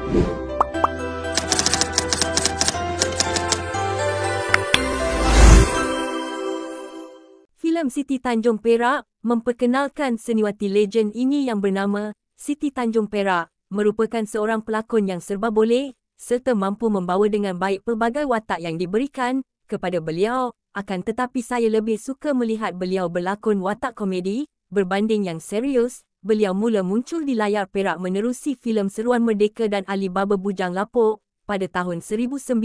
Filem Siti Tanjung Perak memperkenalkan seniwati legen ini yang bernama Siti Tanjung Perak, merupakan seorang pelakon yang serba boleh serta mampu membawa dengan baik pelbagai watak yang diberikan kepada beliau. Akan tetapi saya lebih suka melihat beliau berlakon watak komedi berbanding yang serius. Beliau mula muncul di layar Perak menerusi filem Seruan Merdeka dan Alibaba Bujang Lapuk pada tahun 1947,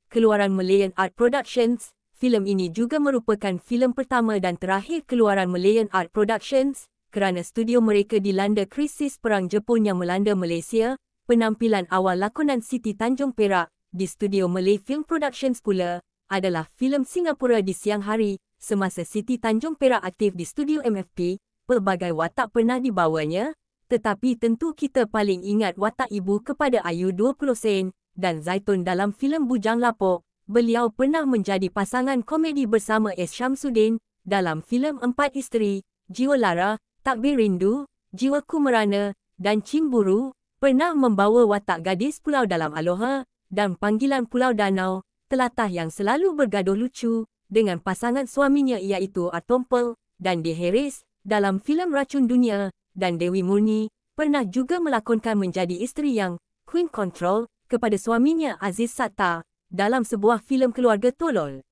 keluaran Malayan Art Productions. Filem ini juga merupakan filem pertama dan terakhir keluaran Malayan Art Productions kerana studio mereka dilanda krisis Perang Jepun yang melanda Malaysia. Penampilan awal lakonan Siti Tanjung Perak di studio Malay Film Productions pula adalah filem Singapura di siang hari. Semasa Siti Tanjung Perak aktif di studio MFP, pelbagai watak pernah dibawanya, tetapi tentu kita paling ingat watak ibu kepada Ayu 20 Sen dan Zaitun dalam filem Bujang Lapuk. Beliau pernah menjadi pasangan komedi bersama S. Syamsuddin dalam filem Empat Isteri, Jiwa Lara, Takbir Rindu, Jiwaku Merana dan Cemburu. Pernah membawa watak gadis pulau dalam Aloha dan Panggilan Pulau Danau, telatah yang selalu bergaduh lucu dengan pasangan suaminya iaitu Artompel dan D. Harris dalam filem Racun Dunia, dan Dewi Murni pernah juga melakonkan menjadi isteri yang Queen Control kepada suaminya Aziz Sattar dalam sebuah filem keluarga tolol.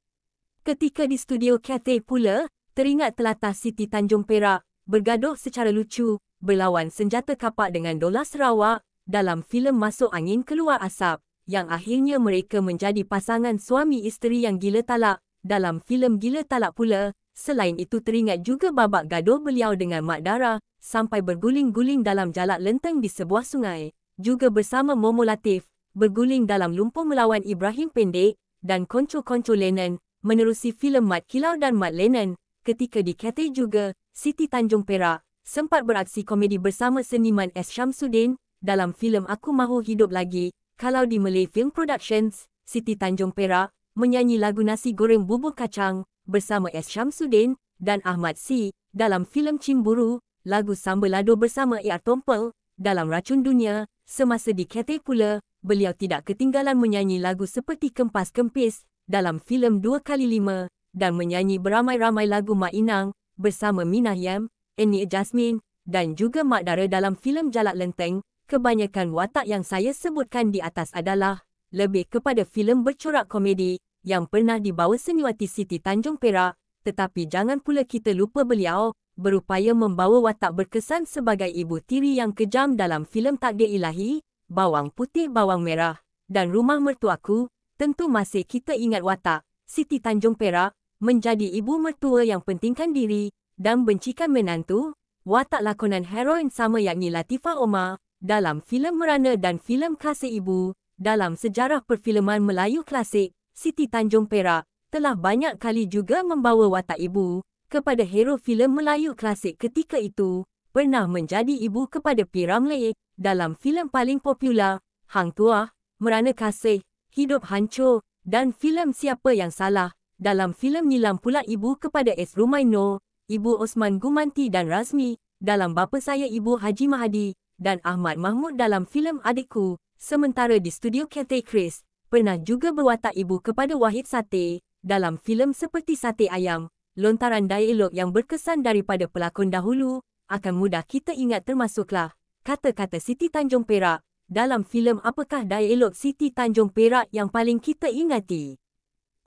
Ketika di studio Cathay pula, teringat telatah Siti Tanjung Perak bergaduh secara lucu berlawan senjata kapak dengan Dola Sarawak dalam filem Masuk Angin Keluar Asap, yang akhirnya mereka menjadi pasangan suami isteri yang gila talak dalam filem Gila Talak pula. Selain itu teringat juga babak gaduh beliau dengan Mak Dara sampai berguling-guling dalam jalak lenteng di sebuah sungai, juga bersama Momo Latif berguling dalam lumpur melawan Ibrahim Pendek dan konco-konco Lennon menerusi filem Mat Kilau dan Mat Lennon. Ketika di Cathay juga, Siti Tanjung Perak sempat beraksi komedi bersama seniman S. Syamsuddin dalam filem Aku Mahu Hidup Lagi. Kalau di Malay Film Productions, Siti Tanjung Perak menyanyi lagu Nasi Goreng Bubur Kacang bersama S. Syamsuddin dan Ahmad C. dalam filem Cemburu, lagu Sambal Lado bersama A. Tompel dalam Racun Dunia. Semasa di Cathay pula, beliau tidak ketinggalan menyanyi lagu seperti Kempas Kempis dalam filem 2x5 dan menyanyi beramai-ramai lagu Mak Inang bersama Minah Yam, Annie Jasmine dan juga Mak Dara dalam filem Jalak Lenteng. Kebanyakan watak yang saya sebutkan di atas adalah lebih kepada filem bercorak komedi yang pernah dibawa seniwati Siti Tanjung Perak, tetapi jangan pula kita lupa beliau berupaya membawa watak berkesan sebagai ibu tiri yang kejam dalam filem Takdir Ilahi, Bawang Putih Bawang Merah dan Rumah Mertuaku. Tentu masih kita ingat watak Siti Tanjung Perak menjadi ibu mertua yang pentingkan diri dan bencikan menantu. Watak lakonan heroin sama yakni Latifah Omar dalam filem Merana dan filem Kasih Ibu. Dalam sejarah perfilman Melayu klasik, Siti Tanjung Perak telah banyak kali juga membawa watak ibu kepada hero filem Melayu klasik ketika itu. Pernah menjadi ibu kepada P. Ramlee dalam filem paling popular Hang Tuah, Merana Kasih, Hidup Hancur dan filem Siapa Yang Salah. Dalam filem Nilam pula ibu kepada S. Rumaino, Ibu Osman Gumanti dan Razmi dalam Bapa Saya Ibu Haji Mahdi dan Ahmad Mahmud dalam filem Adikku. Sementara di studio Cathay Chris pernah juga berwatak ibu kepada Wahid Sateh dalam filem seperti Sate Ayam. Lontaran dialog yang berkesan daripada pelakon dahulu akan mudah kita ingat, termasuklah kata-kata Siti Tanjung Perak dalam filem. Apakah dialog Siti Tanjung Perak yang paling kita ingati?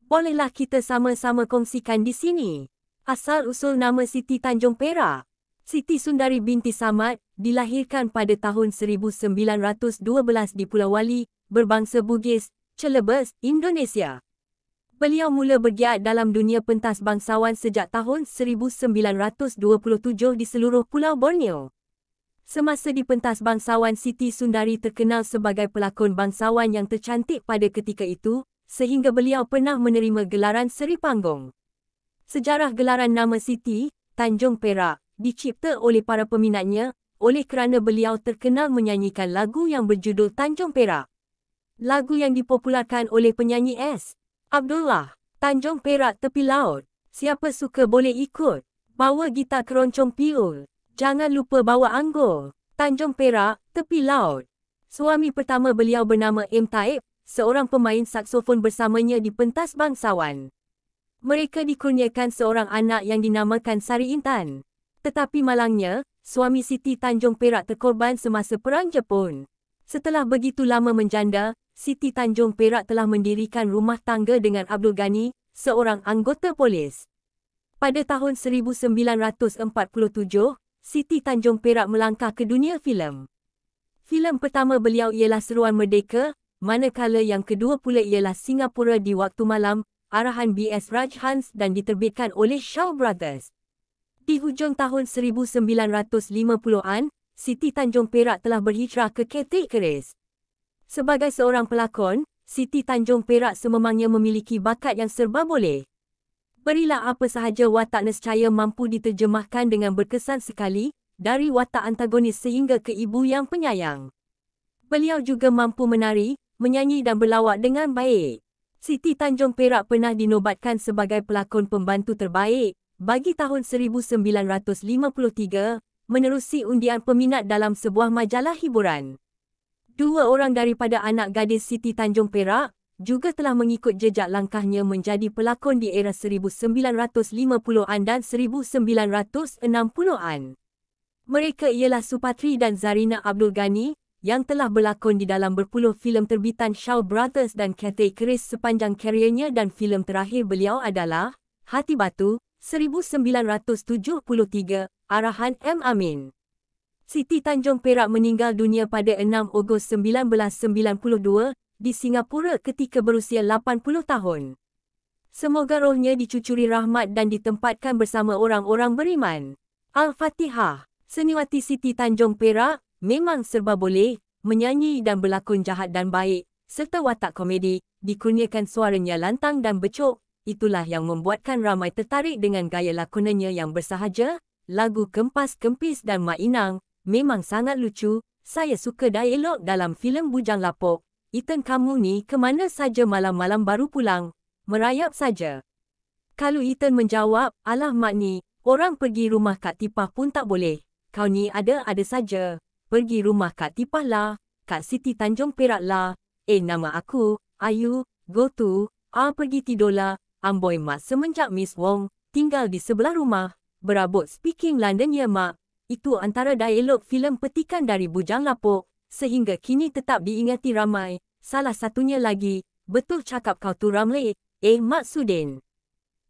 Bolehlah kita sama-sama kongsikan di sini. Asal-usul nama Siti Tanjung Perak. Siti Sundari binti Samad dilahirkan pada tahun 1912 di Pulau Wali, berbangsa Bugis, Celebes, Indonesia. Beliau mula bergiat dalam dunia pentas bangsawan sejak tahun 1927 di seluruh Pulau Borneo. Semasa di pentas bangsawan, Siti Sundari terkenal sebagai pelakon bangsawan yang tercantik pada ketika itu, sehingga beliau pernah menerima gelaran Seri Panggung. Sejarah gelaran nama Siti Tanjung Perak dicipta oleh para peminatnya oleh kerana beliau terkenal menyanyikan lagu yang berjudul Tanjung Perak. Lagu yang dipopularkan oleh penyanyi S. Abdullah. Tanjung Perak tepi laut. Siapa suka boleh ikut. Bawa gitar keroncong piul. Jangan lupa bawa anggur. Tanjung Perak tepi laut. Suami pertama beliau bernama M. Taib, seorang pemain saksofon bersamanya di pentas bangsawan. Mereka dikurniakan seorang anak yang dinamakan Sari Intan. Tetapi malangnya, suami Siti Tanjung Perak terkorban semasa Perang Jepun. Setelah begitu lama menjanda, Siti Tanjung Perak telah mendirikan rumah tangga dengan Abdul Ghani, seorang anggota polis. Pada tahun 1947, Siti Tanjung Perak melangkah ke dunia filem. Filem pertama beliau ialah Seruan Merdeka, manakala yang kedua pula ialah Singapura di Waktu Malam, arahan B.S. Rajhans dan diterbitkan oleh Shaw Brothers. Di hujung tahun 1950-an, Siti Tanjung Perak telah berhijrah ke Cathay Keris. Sebagai seorang pelakon, Siti Tanjung Perak sememangnya memiliki bakat yang serba boleh. Berilah apa sahaja watak nescaya mampu diterjemahkan dengan berkesan sekali, dari watak antagonis sehingga ke ibu yang penyayang. Beliau juga mampu menari, menyanyi dan berlawak dengan baik. Siti Tanjung Perak pernah dinobatkan sebagai pelakon pembantu terbaik bagi tahun 1953 menerusi undian peminat dalam sebuah majalah hiburan. Dua orang daripada anak gadis Siti Tanjung Perak juga telah mengikut jejak langkahnya menjadi pelakon di era 1950-an dan 1960-an. Mereka ialah Supatri dan Zarina Abdul Ghani, yang telah berlakon di dalam berpuluh filem terbitan Shaw Brothers dan Cathay Keris sepanjang kariernya dan filem terakhir beliau adalah Hati Batu, 1973, arahan M. Amin. Siti Tanjung Perak meninggal dunia pada 6 Ogos 1992 di Singapura ketika berusia 80 tahun. Semoga rohnya dicucuri rahmat dan ditempatkan bersama orang-orang beriman. Al-Fatihah. Seniwati Siti Tanjung Perak memang serba boleh, menyanyi dan berlakon jahat dan baik, serta watak komedi, dikurniakan suaranya lantang dan becok. Itulah yang membuatkan ramai tertarik dengan gaya lakonannya yang bersahaja. Lagu Kempas Kempis dan Mak Inang memang sangat lucu. Saya suka dialog dalam filem Bujang Lapok. Iten kamu ni kemana saja malam-malam baru pulang? Merayap saja. Kalau Iten menjawab, alah mak ni, orang pergi rumah Kak Tipah pun tak boleh. Kau ni ada-ada saja. Pergi rumah Kak Tipah lah, Kak Siti Tanjung Perak lah. Nama aku, Ayu, go to, pergi tidurlah. Amboi mak semenjak Miss Wong, tinggal di sebelah rumah. Berabot speaking London ya mak. Itu antara dialog filem petikan dari Bujang Lapok, sehingga kini tetap diingati ramai. Salah satunya lagi, betul cakap kau tu Ramli, Mak Sudin.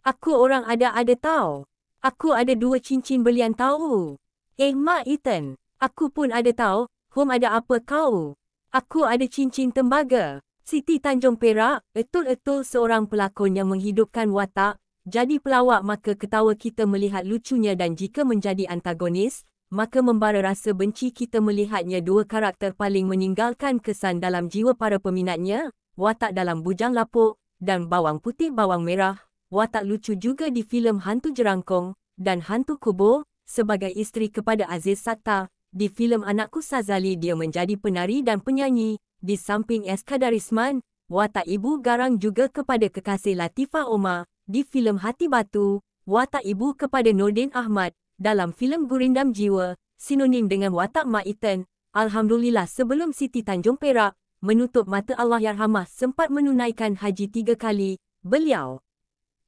Aku orang ada tahu. Aku ada 2 cincin belian tahu. Mak Iten, aku pun ada tahu, hom ada apa kau? Aku ada cincin tembaga. Siti Tanjung Perak, betul-betul seorang pelakon yang menghidupkan watak. Jadi pelawak maka ketawa kita melihat lucunya dan jika menjadi antagonis, maka membara rasa benci kita melihatnya. 2 karakter paling meninggalkan kesan dalam jiwa para peminatnya, watak dalam Bujang Lapok dan Bawang Putih Bawang Merah, watak lucu juga di filem Hantu Jerangkong dan Hantu Kubur. Sebagai isteri kepada Aziz Sattar, di filem Anakku Sazali dia menjadi penari dan penyanyi. Di samping Eskadarisman, watak ibu garang juga kepada kekasih Latifah Omar. Di filem Hati Batu, watak ibu kepada Nordin Ahmad. Dalam filem Gurindam Jiwa, sinonim dengan watak Mak Iten. Alhamdulillah sebelum Siti Tanjung Perak menutup mata Allahyarhamah sempat menunaikan haji 3 kali. Beliau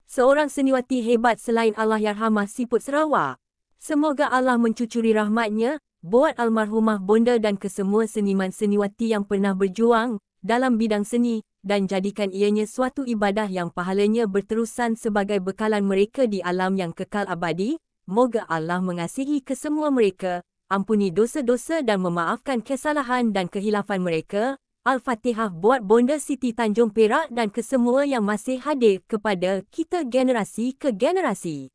seorang seniwati hebat selain Allahyarhamah Siput Sarawak. Semoga Allah mencucuri rahmatnya buat almarhumah bonda dan kesemua seniman seniwati yang pernah berjuang dalam bidang seni dan jadikan ianya suatu ibadah yang pahalanya berterusan sebagai bekalan mereka di alam yang kekal abadi. Moga Allah mengasihi kesemua mereka, ampuni dosa-dosa dan memaafkan kesalahan dan kehilafan mereka. Al-Fatihah buat bonda Siti Tanjung Perak dan kesemua yang masih hadir kepada kita generasi ke generasi.